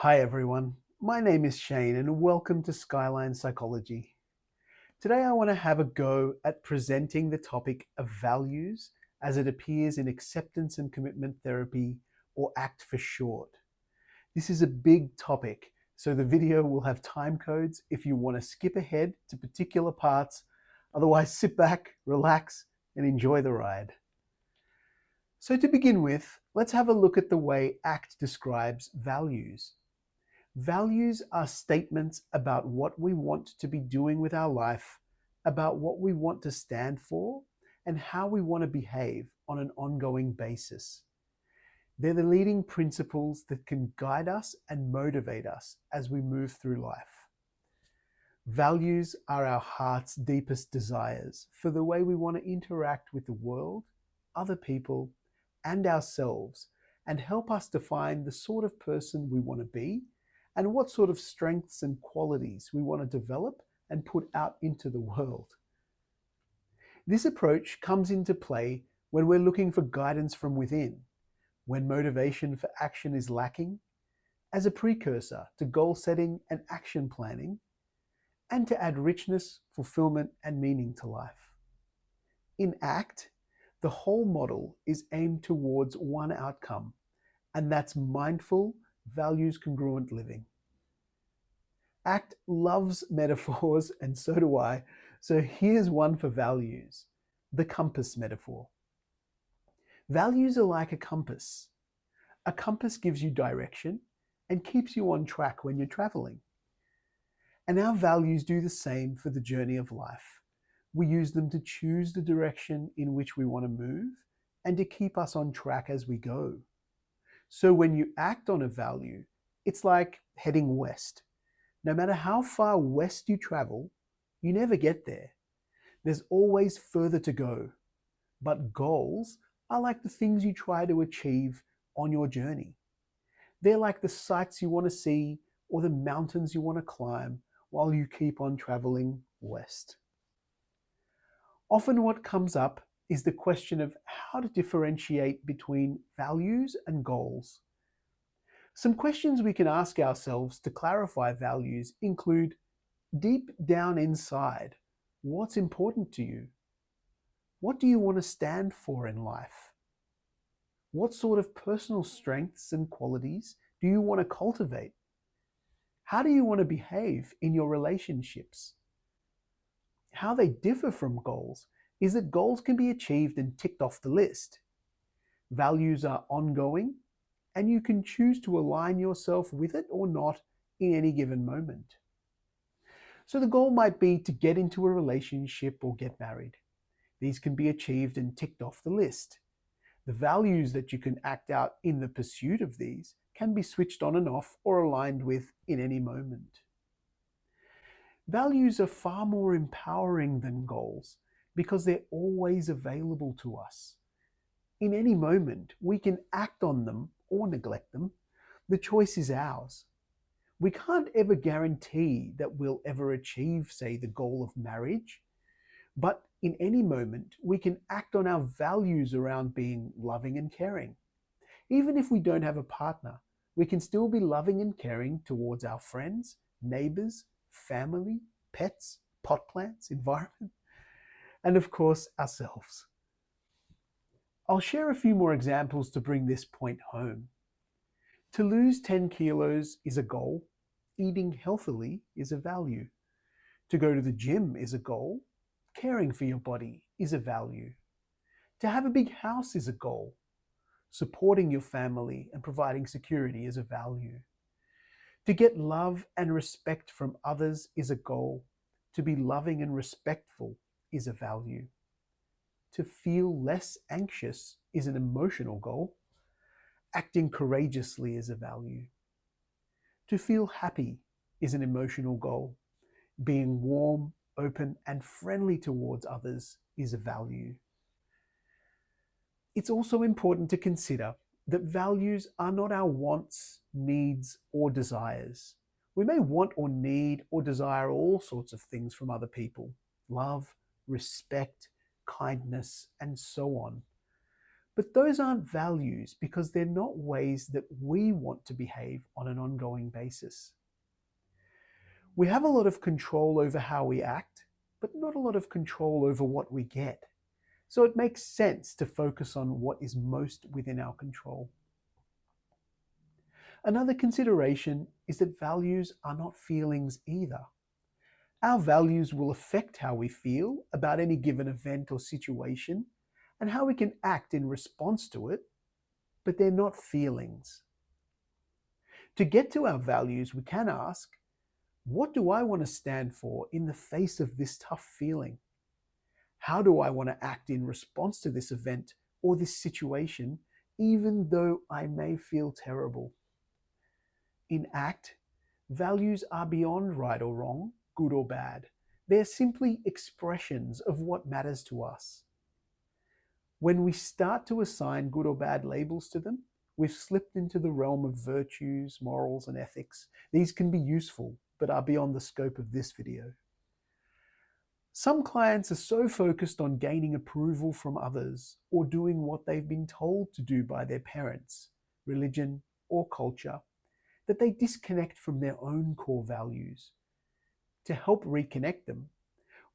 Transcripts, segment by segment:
Hi everyone, my name is Shane and welcome to Skyline Psychology. Today I want to have a go at presenting the topic of values as it appears in acceptance and commitment therapy, or ACT for short. This is a big topic, so the video will have time codes if you want to skip ahead to particular parts. Otherwise, sit back, relax, and enjoy the ride. So to begin with, let's have a look at the way ACT describes values. Values are statements about what we want to be doing with our life, about what we want to stand for, and how we want to behave on an ongoing basis. They're the leading principles that can guide us and motivate us as we move through life. Values are our heart's deepest desires for the way we want to interact with the world, other people, and ourselves, and help us define the sort of person we want to be and what sort of strengths and qualities we want to develop and put out into the world. This approach comes into play when we're looking for guidance from within, when motivation for action is lacking, as a precursor to goal setting and action planning, and to add richness, fulfillment, and meaning to life. In ACT, the whole model is aimed towards one outcome, and that's mindful, values-congruent living. ACT loves metaphors, and so do I, so here's one for values, the compass metaphor. Values are like a compass. A compass gives you direction and keeps you on track when you're traveling. And our values do the same for the journey of life. We use them to choose the direction in which we want to move and to keep us on track as we go. So when you act on a value, it's like heading west. No matter how far west you travel, you never get there. There's always further to go. But goals are like the things you try to achieve on your journey. They're like the sights you want to see or the mountains you want to climb while you keep on traveling west. Often what comes up is the question of how to differentiate between values and goals. Some questions we can ask ourselves to clarify values include, deep down inside, what's important to you? What do you want to stand for in life? What sort of personal strengths and qualities do you want to cultivate? How do you want to behave in your relationships? How they differ from goals is that goals can be achieved and ticked off the list. Values are ongoing, and you can choose to align yourself with it or not in any given moment. So the goal might be to get into a relationship or get married. These can be achieved and ticked off the list. The values that you can act out in the pursuit of these can be switched on and off or aligned with in any moment. Values are far more empowering than goals because they're always available to us. In any moment, we can act on them or neglect them. The choice is ours. We can't ever guarantee that we'll ever achieve, say, the goal of marriage, but in any moment, we can act on our values around being loving and caring. Even if we don't have a partner, we can still be loving and caring towards our friends, neighbors, family, pets, pot plants, environment, and of course, ourselves. I'll share a few more examples to bring this point home. To lose 10 kilos is a goal. Eating healthily is a value. To go to the gym is a goal. Caring for your body is a value. To have a big house is a goal. Supporting your family and providing security is a value. To get love and respect from others is a goal. To be loving and respectful is a value. To feel less anxious is an emotional goal. Acting courageously is a value. To feel happy is an emotional goal. Being warm, open, and friendly towards others is a value. It's also important to consider that values are not our wants, needs, or desires. We may want or need or desire all sorts of things from other people: love, respect, kindness, and so on. But those aren't values because they're not ways that we want to behave on an ongoing basis. We have a lot of control over how we act, but not a lot of control over what we get. So it makes sense to focus on what is most within our control. Another consideration is that values are not feelings either. Our values will affect how we feel about any given event or situation and how we can act in response to it, but they're not feelings. To get to our values, we can ask, what do I want to stand for in the face of this tough feeling? How do I want to act in response to this event or this situation, even though I may feel terrible? In ACT, values are beyond right or wrong, good or bad. They're simply expressions of what matters to us. When we start to assign good or bad labels to them, we've slipped into the realm of virtues, morals, and ethics. These can be useful, but are beyond the scope of this video. Some clients are so focused on gaining approval from others or doing what they've been told to do by their parents, religion, or culture that they disconnect from their own core values. To help reconnect them,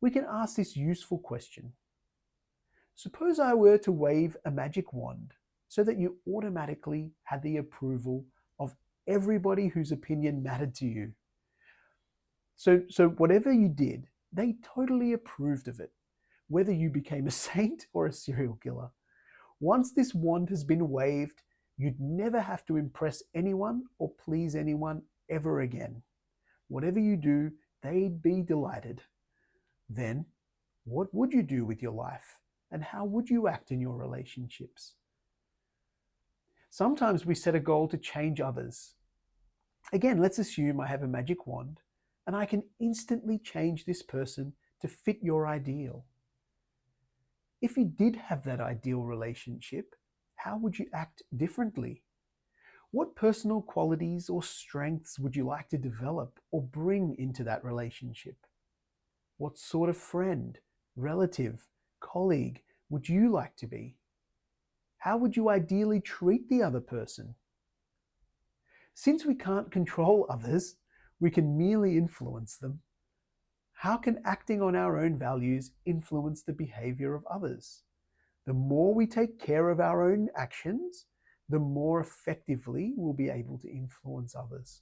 we can ask this useful question. Suppose I were to wave a magic wand so that you automatically had the approval of everybody whose opinion mattered to you. So whatever you did, they totally approved of it, whether you became a saint or a serial killer. Once this wand has been waved, you'd never have to impress anyone or please anyone ever again. Whatever you do, they'd be delighted. Then, what would you do with your life? And how would you act in your relationships? Sometimes we set a goal to change others. Again, let's assume I have a magic wand and I can instantly change this person to fit your ideal. If you did have that ideal relationship, how would you act differently? What personal qualities or strengths would you like to develop or bring into that relationship? What sort of friend, relative, colleague would you like to be? How would you ideally treat the other person? Since we can't control others, we can merely influence them. How can acting on our own values influence the behavior of others? The more we take care of our own actions, the more effectively we'll be able to influence others.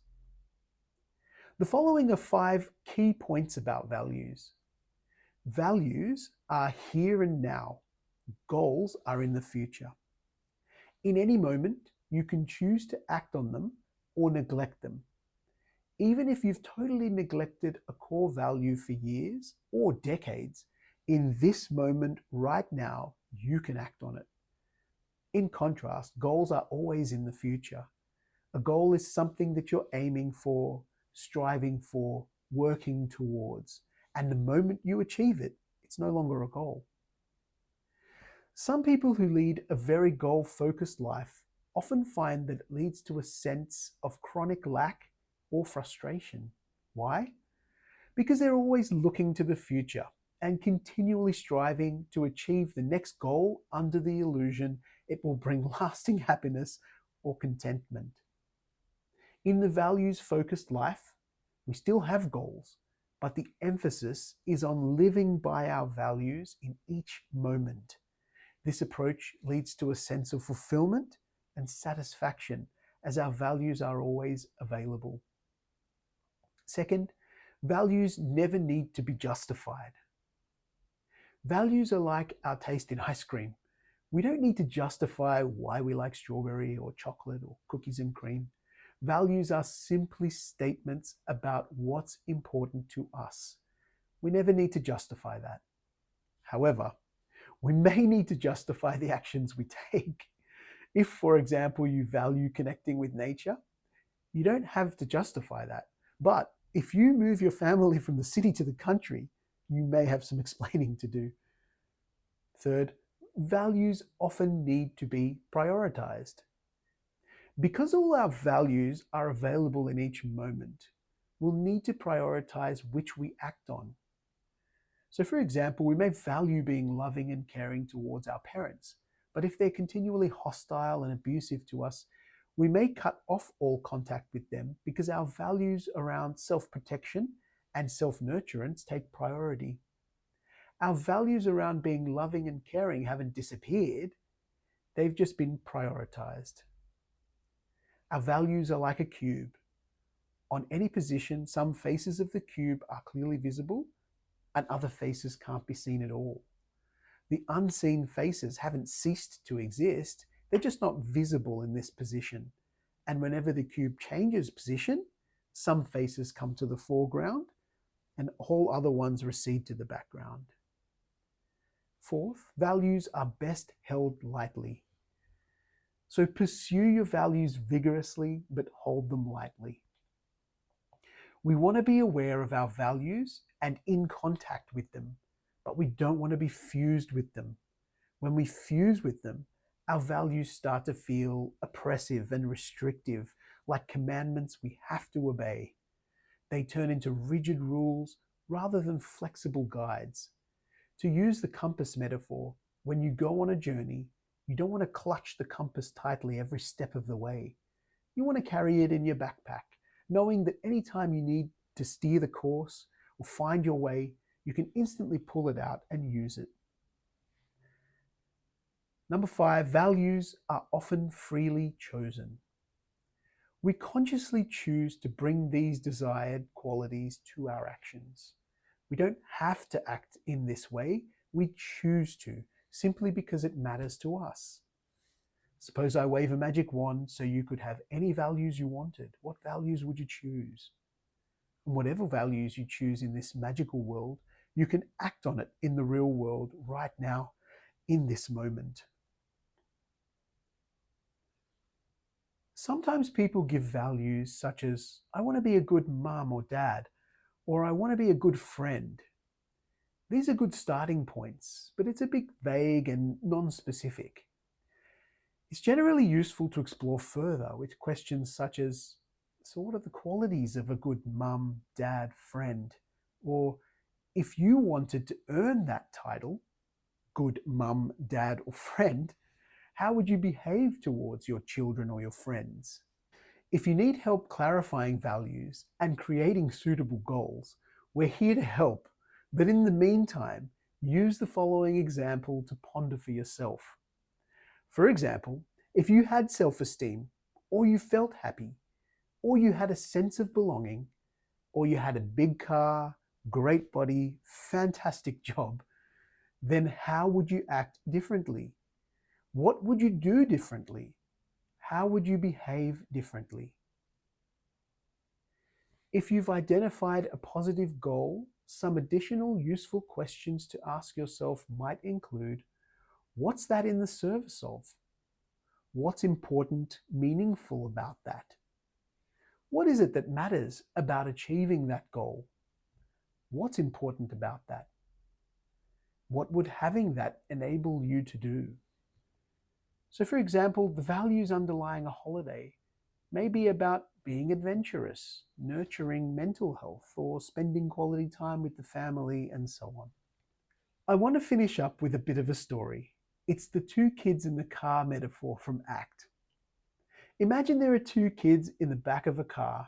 The following are 5 key points about values. Values are here and now. Goals are in the future. In any moment, you can choose to act on them or neglect them. Even if you've totally neglected a core value for years or decades, in this moment right now, you can act on it. In contrast, goals are always in the future. A goal is something that you're aiming for, striving for, working towards. And the moment you achieve it, it's no longer a goal. Some people who lead a very goal-focused life often find that it leads to a sense of chronic lack or frustration. Why? Because they're always looking to the future and continually striving to achieve the next goal under the illusion it will bring lasting happiness or contentment. In the values-focused life, we still have goals, but the emphasis is on living by our values in each moment. This approach leads to a sense of fulfillment and satisfaction as our values are always available. Second, values never need to be justified. Values are like our taste in ice cream. We don't need to justify why we like strawberry or chocolate or cookies and cream. Values are simply statements about what's important to us. We never need to justify that. However, we may need to justify the actions we take. If, for example, you value connecting with nature, you don't have to justify that. But if you move your family from the city to the country, you may have some explaining to do. Third, values often need to be prioritized. Because all our values are available in each moment, we'll need to prioritize which we act on. So for example, we may value being loving and caring towards our parents, But if they're continually hostile and abusive to us, we may cut off all contact with them because our values around self protection and self nurturance take priority. Our values around being loving and caring haven't disappeared, they've just been prioritized. Our values are like a cube. On any position, some faces of the cube are clearly visible and other faces can't be seen at all. The unseen faces haven't ceased to exist, they're just not visible in this position. And whenever the cube changes position, some faces come to the foreground and all other ones recede to the background. Fourth, values are best held lightly. So pursue your values vigorously, but hold them lightly. We want to be aware of our values and in contact with them, but we don't want to be fused with them. When we fuse with them, our values start to feel oppressive and restrictive, like commandments we have to obey. They turn into rigid rules rather than flexible guides. To use the compass metaphor, when you go on a journey, you don't want to clutch the compass tightly every step of the way. You want to carry it in your backpack, knowing that anytime you need to steer the course or find your way, you can instantly pull it out and use it. Number 5, values are often freely chosen. We consciously choose to bring these desired qualities to our actions. We don't have to act in this way, we choose to, simply because it matters to us. Suppose I wave a magic wand so you could have any values you wanted. What values would you choose? And whatever values you choose in this magical world, you can act on it in the real world right now, in this moment. Sometimes people give values such as, I want to be a good mum or dad, or I want to be a good friend. These are good starting points, but it's a bit vague and non-specific. It's generally useful to explore further with questions such as, so what are the qualities of a good mum, dad, friend? Or if you wanted to earn that title, good mum, dad, or friend, how would you behave towards your children or your friends? If you need help clarifying values and creating suitable goals, we're here to help. But in the meantime, use the following example to ponder for yourself. For example, if you had self-esteem, or you felt happy, or you had a sense of belonging, or you had a big car, great body, fantastic job, then how would you act differently? What would you do differently? How would you behave differently? If you've identified a positive goal, some additional useful questions to ask yourself might include, what's that in the service of? What's important, meaningful about that? What is it that matters about achieving that goal? What's important about that? What would having that enable you to do? So for example, the values underlying a holiday may be about being adventurous, nurturing mental health, or spending quality time with the family, and so on. I want to finish up with a bit of a story. It's the 2 kids in the car metaphor from ACT. Imagine there are 2 kids in the back of a car,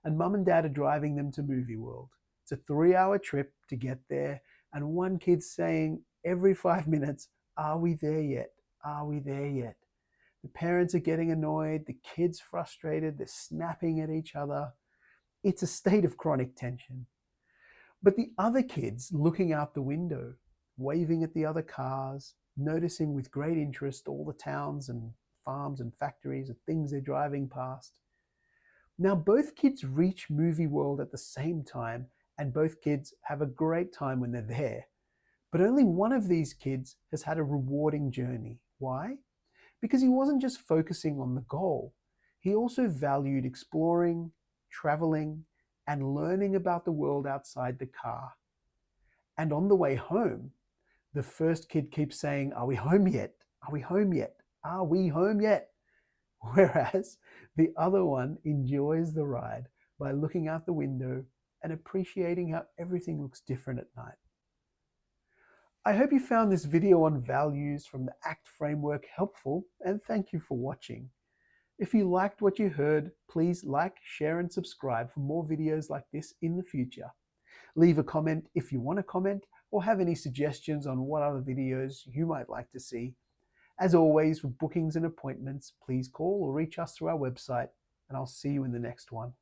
and mum and dad are driving them to Movie World. It's a 3-hour trip to get there, and one kid's saying every 5 minutes, are we there yet? Are we there yet? The parents are getting annoyed, the kids frustrated, they're snapping at each other. It's a state of chronic tension. But the other kids looking out the window, waving at the other cars, noticing with great interest all the towns and farms and factories and things they're driving past. Now both kids reach Movie World at the same time, and both kids have a great time when they're there. But only one of these kids has had a rewarding journey. Why? Because he wasn't just focusing on the goal. He also valued exploring, traveling, and learning about the world outside the car. And on the way home, the first kid keeps saying, are we home yet? Are we home yet? Are we home yet? Whereas the other one enjoys the ride by looking out the window and appreciating how everything looks different at night. I hope you found this video on values from the ACT framework helpful, and thank you for watching. If you liked what you heard, please like, share, and subscribe for more videos like this in the future. Leave a comment if you want to comment or have any suggestions on what other videos you might like to see. As always, for bookings and appointments, please call or reach us through our website, and I'll see you in the next one.